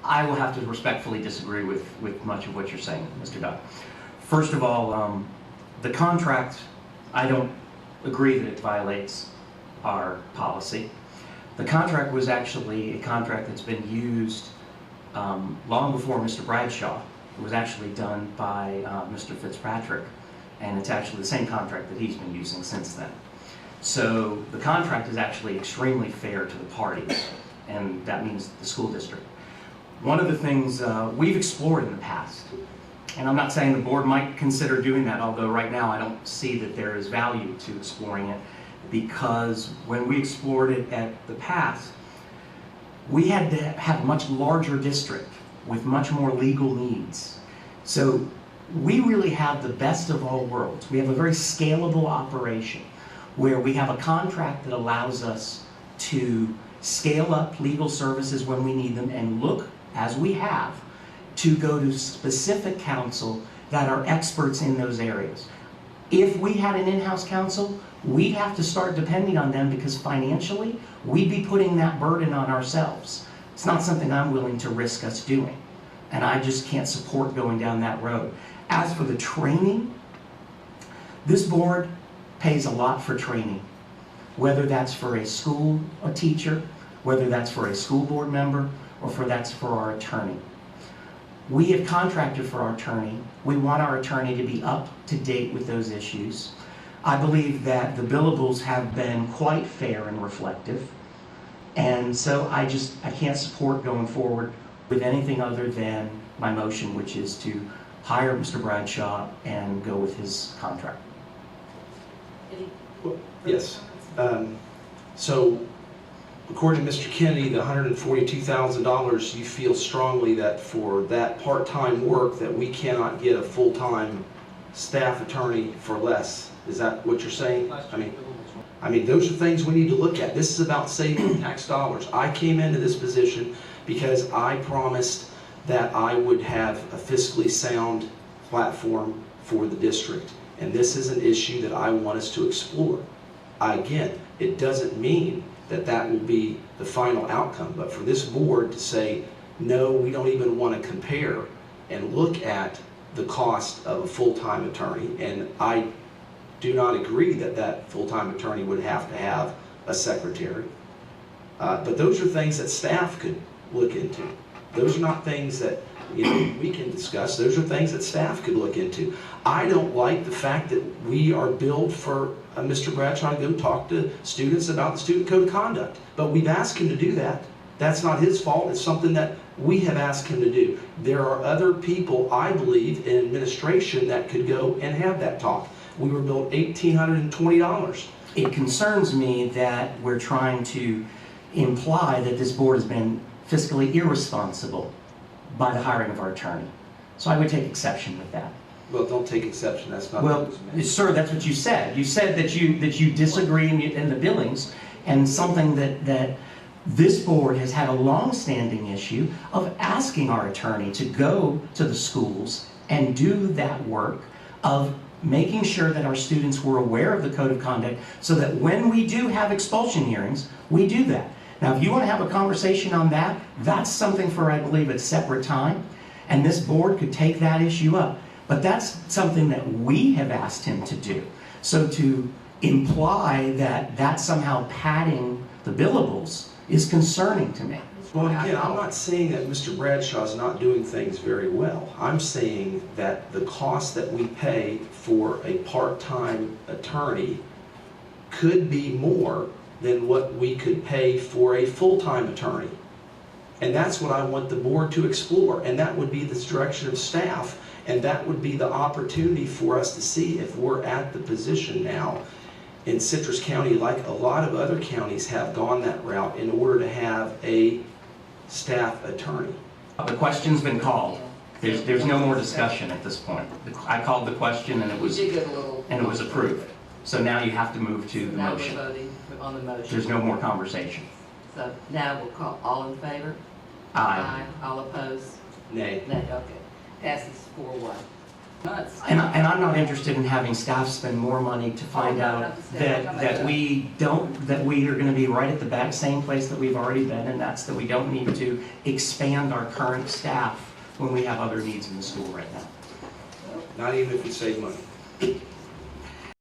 I will have to respectfully disagree with much of what you're saying, Mr. Dodd. First of all, the contract, I don't agree that it violates our policy. The contract was actually a contract that's been used long before Mr. Bradshaw. It was actually done by Mr. Fitzpatrick, and it's actually the same contract that he's been using since then. So the contract is actually extremely fair to the parties, and that means the school district. One of the things we've explored in the past, and I'm not saying the board might consider doing that, although right now I don't see that there is value to exploring it, because when we explored it at the past, we had to have a much larger district with much more legal needs. So we really have the best of all worlds. We have a very scalable operation where we have a contract that allows us to scale up legal services when we need them and look, as we have, to go to specific counsel that are experts in those areas. If we had an in-house counsel, we'd have to start depending on them because financially, we'd be putting that burden on ourselves. It's not something I'm willing to risk us doing, and I just can't support going down that road. As for the training, this board pays a lot for training, whether that's for a teacher, whether that's for a school board member, or that's for our attorney. We have contracted for our attorney. We want our attorney to be up to date with those issues. I believe that the billables have been quite fair and reflective, and so I can't support going forward with anything other than my motion, which is to hire Mr. Bradshaw and go with his contract. Well, yes. So, according to Mr. Kennedy, the $142,000, you feel strongly that for that part-time work that we cannot get a full-time staff attorney for less. Is that what you're saying? I mean, those are things we need to look at. This is about saving tax dollars. I came into this position because I promised that I would have a fiscally sound platform for the district. And this is an issue that I want us to explore. Again, it doesn't mean that that will be the final outcome, but for this board to say, no, we don't even want to compare and look at the cost of a full-time attorney, and I do not agree that that full-time attorney would have to have a secretary. But those are things that staff could look into. Those are not things that we can discuss. Those are things that staff could look into. I don't like the fact that we are billed for Mr. Bradshaw to go talk to students about the student code of conduct. But we've asked him to do that. That's not his fault. It's something that we have asked him to do. There are other people, I believe, in administration that could go and have that talk. We were billed $1,820. It concerns me that we're trying to imply that this board has been fiscally irresponsible by the hiring of our attorney. So I would take exception with that. Well, don't take exception. That's not well, what was meant. sir, that's what you said. You said that you disagree in the billings, and something that this board has had a long-standing issue of asking our attorney to go to the schools and do that work of making sure that our students were aware of the code of conduct so that when we do have expulsion hearings, we do that. Now, if you want to have a conversation on that, that's something for, I believe, a separate time, and this board could take that issue up. But that's something that we have asked him to do. So to imply that that's somehow padding the billables is concerning to me. Well, again, I'm not saying that Mr. Bradshaw is not doing things very well. I'm saying that the cost that we pay for a part-time attorney could be more than what we could pay for a full-time attorney. And that's what I want the board to explore, and that would be the direction of staff, and that would be the opportunity for us to see if we're at the position now in Citrus County, like a lot of other counties have gone that route in order to have a staff attorney. The question's been called. There's no more discussion at this point. I called the question and it was approved. So now you have to move to the motion. Now we're voting on the motion. There's no more conversation. So now we'll call all in favor? Aye. All opposed? Nay. Nay, okay. Passes 4-1. Months. And I'm not interested in having staff spend more money to find out that we are gonna be right at the back, same place that we've already been, and that's that we don't need to expand our current staff when we have other needs in the school right now. Not even if we save money.